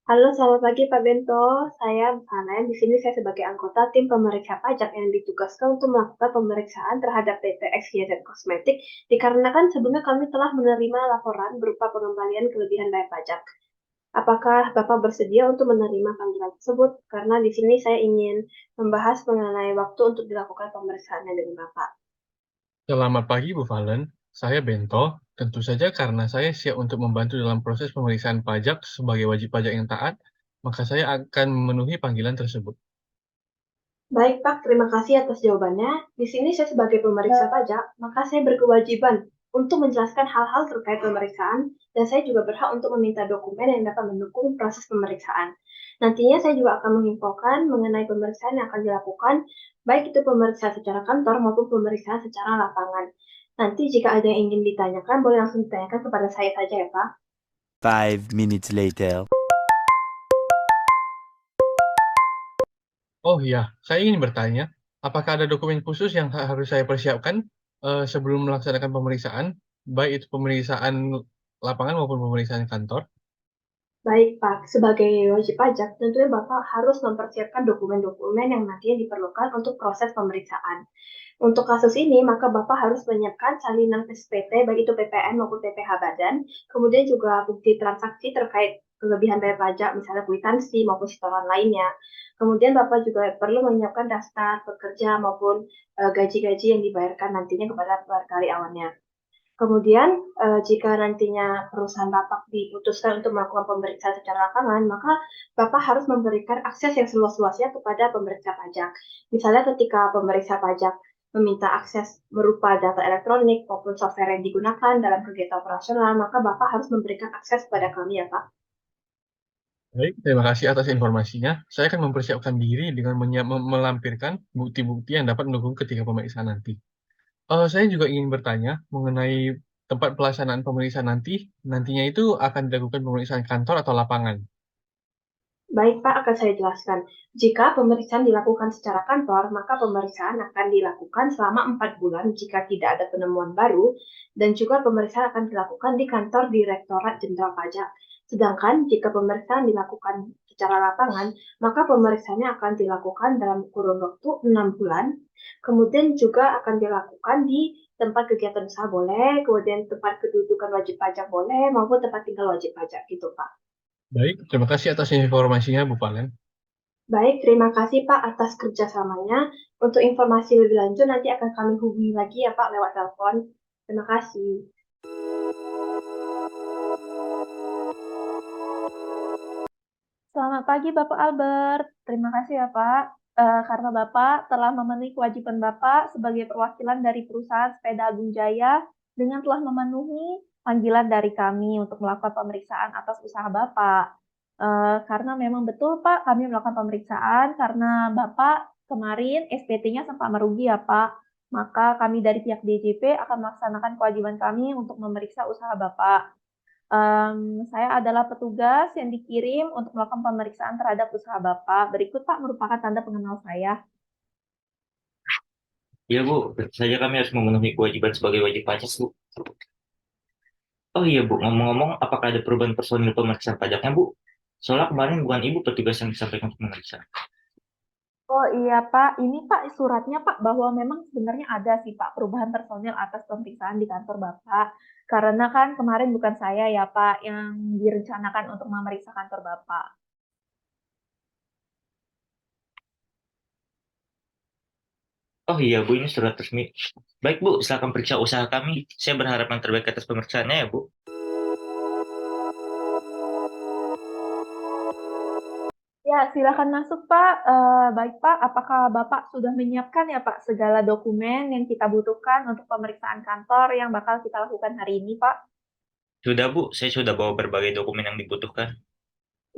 Halo, selamat pagi Pak Bento. Saya Sanen. Di sini saya sebagai anggota tim pemeriksa pajak yang ditugaskan untuk melakukan pemeriksaan terhadap PT XYZ Kosmetik, dikarenakan sebelumnya kami telah menerima laporan berupa pengembalian kelebihan bayar pajak. Apakah Bapak bersedia untuk menerima panggilan tersebut? Karena di sini saya ingin membahas mengenai waktu untuk dilakukan pemeriksaannya dengan Bapak. Selamat pagi, Bu Valen. Saya Bento. Tentu saja karena saya siap untuk membantu dalam proses pemeriksaan pajak sebagai wajib pajak yang taat, maka saya akan memenuhi panggilan tersebut. Baik, Pak. Terima kasih atas jawabannya. Di sini saya sebagai pemeriksa pajak, maka saya berkewajiban untuk menjelaskan hal-hal terkait pemeriksaan, dan saya juga berhak untuk meminta dokumen yang dapat mendukung proses pemeriksaan. Nantinya saya juga akan menginfokan mengenai pemeriksaan yang akan dilakukan, baik itu pemeriksaan secara kantor maupun pemeriksaan secara lapangan. Nanti jika ada yang ingin ditanyakan, boleh langsung ditanyakan kepada saya saja ya, Pak. 5 minutes later. Oh iya, saya ingin bertanya, apakah ada dokumen khusus yang harus saya persiapkan sebelum melaksanakan pemeriksaan, baik itu pemeriksaan lapangan maupun pemeriksaan kantor? Baik, Pak. Sebagai wajib pajak, tentunya Bapak harus mempersiapkan dokumen-dokumen yang nantinya diperlukan untuk proses pemeriksaan. Untuk kasus ini, maka Bapak harus menyiapkan salinan SPT, baik itu PPN maupun PPh Badan, kemudian juga bukti transaksi terkait kelebihan bayar pajak, misalnya kwitansi maupun setoran lainnya. Kemudian Bapak juga perlu menyiapkan daftar pekerja maupun gaji-gaji yang dibayarkan nantinya kepada karyawannya. Kemudian, jika nantinya perusahaan Bapak diputuskan untuk melakukan pemeriksaan secara lapangan, maka Bapak harus memberikan akses yang seluas-luasnya kepada pemeriksa pajak. Misalnya ketika pemeriksa pajak meminta akses berupa data elektronik maupun software yang digunakan dalam kegiatan operasional, maka Bapak harus memberikan akses kepada kami ya, Pak. Baik, terima kasih atas informasinya. Saya akan mempersiapkan diri dengan melampirkan bukti-bukti yang dapat mendukung ketika pemeriksaan nanti. Saya juga ingin bertanya mengenai tempat pelaksanaan pemeriksaan nantinya itu akan dilakukan pemeriksaan kantor atau lapangan? Baik, Pak, akan saya jelaskan. Jika pemeriksaan dilakukan secara kantor, maka pemeriksaan akan dilakukan selama 4 bulan jika tidak ada penemuan baru, dan juga pemeriksaan akan dilakukan di kantor Direktorat Jenderal Pajak. Sedangkan jika pemeriksaan dilakukan secara lapangan, maka pemeriksaannya akan dilakukan dalam kurun waktu 6 bulan, kemudian juga akan dilakukan di tempat kegiatan usaha boleh, kemudian tempat kedudukan wajib pajak boleh, maupun tempat tinggal wajib pajak gitu, Pak. Baik, terima kasih atas informasinya, Bu Valen. Baik, terima kasih Pak atas kerjasamanya. Untuk informasi lebih lanjut nanti akan kami hubungi lagi ya Pak lewat telepon. Terima kasih. Selamat pagi Bapak Albert. Terima kasih ya Pak, karena Bapak telah memenuhi kewajiban Bapak sebagai perwakilan dari perusahaan Sepeda Agung Jaya dengan telah memenuhi panggilan dari kami untuk melakukan pemeriksaan atas usaha Bapak. Karena memang betul Pak, kami melakukan pemeriksaan karena Bapak kemarin SPT-nya sempat merugi ya Pak. Maka kami dari pihak DJP akan melaksanakan kewajiban kami untuk memeriksa usaha Bapak. Saya adalah petugas yang dikirim untuk melakukan pemeriksaan terhadap usaha Bapak. Berikut Pak merupakan tanda pengenal saya. Iya Bu, tentu saja kami harus memenuhi kewajiban sebagai wajib pajak Bu. Oh iya Bu, ngomong-ngomong, apakah ada perubahan personil pemeriksaan pajaknya Bu? Soalnya kemarin bukan Ibu petugas yang disampaikan untuk memeriksa. Oh iya Pak, ini Pak suratnya Pak bahwa memang sebenarnya ada sih Pak perubahan personil atas pemeriksaan di kantor Bapak. Karena kan kemarin bukan saya ya Pak yang direncanakan untuk memeriksa kantor Bapak. Oh iya Bu, ini surat resmi. Baik Bu, silakan periksa usaha kami. Saya berharap yang terbaik atas pemeriksaannya ya Bu. Ya, silakan masuk Pak. Baik Pak, apakah Bapak sudah menyiapkan ya Pak segala dokumen yang kita butuhkan untuk pemeriksaan kantor yang bakal kita lakukan hari ini Pak? Sudah Bu, saya sudah bawa berbagai dokumen yang dibutuhkan.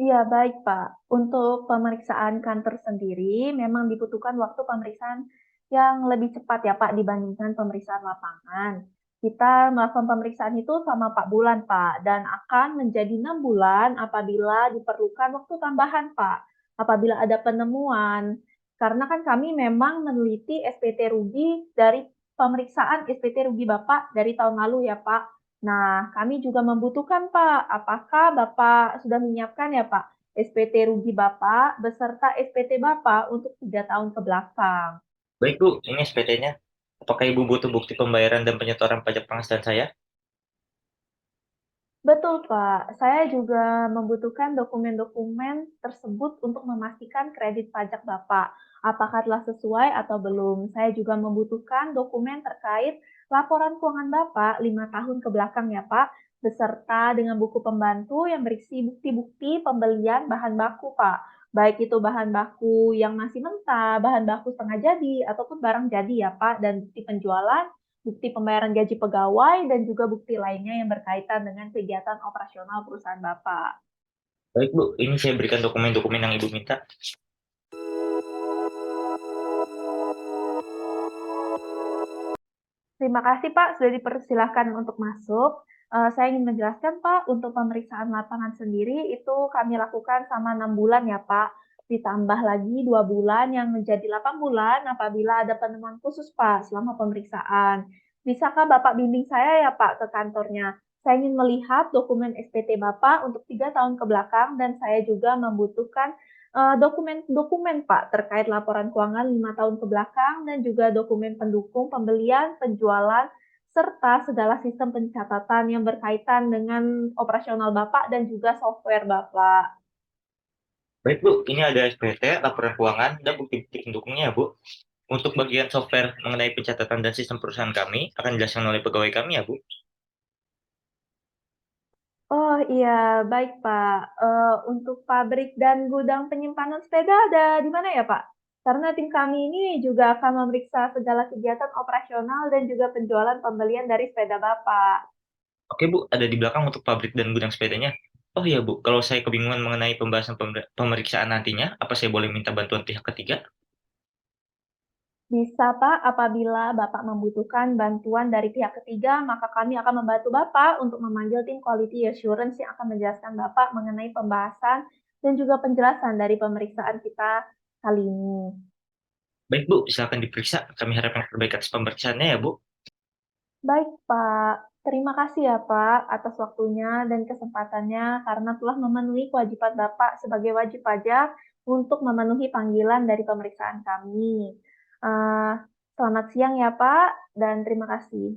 Iya, baik Pak. Untuk pemeriksaan kantor sendiri memang dibutuhkan waktu pemeriksaan yang lebih cepat ya Pak dibandingkan pemeriksaan lapangan. Kita melakukan pemeriksaan itu selama 4 bulan, Pak, dan akan menjadi 6 bulan apabila diperlukan waktu tambahan, Pak. Apabila ada penemuan, karena kan kami memang meneliti SPT rugi dari pemeriksaan SPT rugi Bapak dari tahun lalu ya, Pak. Nah, kami juga membutuhkan, Pak, apakah Bapak sudah menyiapkan ya, Pak, SPT rugi Bapak beserta SPT Bapak untuk 3 tahun ke belakang? Baik Bu, ini SPT-nya. Apakah Ibu butuh bukti pembayaran dan penyetoran pajak penghasilan saya? Betul, Pak. Saya juga membutuhkan dokumen-dokumen tersebut untuk memastikan kredit pajak Bapak. Apakah telah sesuai atau belum? Saya juga membutuhkan dokumen terkait laporan keuangan Bapak 5 tahun ke belakang ya, Pak, beserta dengan buku pembantu yang berisi bukti-bukti pembelian bahan baku, Pak. Baik itu bahan baku yang masih mentah, bahan baku setengah jadi, ataupun barang jadi ya, Pak, dan bukti penjualan, bukti pembayaran gaji pegawai, dan juga bukti lainnya yang berkaitan dengan kegiatan operasional perusahaan Bapak. Baik Bu, ini saya berikan dokumen-dokumen yang Ibu minta. Terima kasih Pak, sudah dipersilahkan untuk masuk. Saya ingin menjelaskan Pak, untuk pemeriksaan lapangan sendiri itu kami lakukan selama 6 bulan ya Pak. Ditambah lagi 2 bulan yang menjadi 8 bulan apabila ada penemuan khusus Pak selama pemeriksaan. Bisakah Bapak bimbing saya ya Pak ke kantornya? Saya ingin melihat dokumen SPT Bapak untuk 3 tahun ke belakang dan saya juga membutuhkan dokumen-dokumen Pak terkait laporan keuangan 5 tahun ke belakang dan juga dokumen pendukung pembelian, penjualan, serta segala sistem pencatatan yang berkaitan dengan operasional Bapak dan juga software Bapak. Baik Bu, ini ada SPT, laporan keuangan, dan bukti-bukti pendukungnya ya Bu. Untuk bagian software mengenai pencatatan dan sistem perusahaan kami akan dijelaskan oleh pegawai kami ya Bu. Oh iya, baik Pak. Untuk pabrik dan gudang penyimpanan sepeda ada di mana ya Pak? Karena tim kami ini juga akan memeriksa segala kegiatan operasional dan juga penjualan pembelian dari sepeda Bapak. Oke Bu, ada di belakang untuk pabrik dan gudang sepedanya. Oh iya Bu, kalau saya kebingungan mengenai pembahasan pemeriksaan nantinya, apa saya boleh minta bantuan pihak ketiga? Bisa Pak, apabila Bapak membutuhkan bantuan dari pihak ketiga, maka kami akan membantu Bapak untuk memanggil tim Quality Assurance yang akan menjelaskan Bapak mengenai pembahasan dan juga penjelasan dari pemeriksaan kita kali ini. Baik Bu, silakan diperiksa. Kami harap yang terbaik atas pemeriksaannya ya Bu. Baik Pak, terima kasih ya Pak atas waktunya dan kesempatannya karena telah memenuhi kewajiban Bapak sebagai wajib pajak untuk memenuhi panggilan dari pemeriksaan kami. Selamat siang ya Pak, dan terima kasih.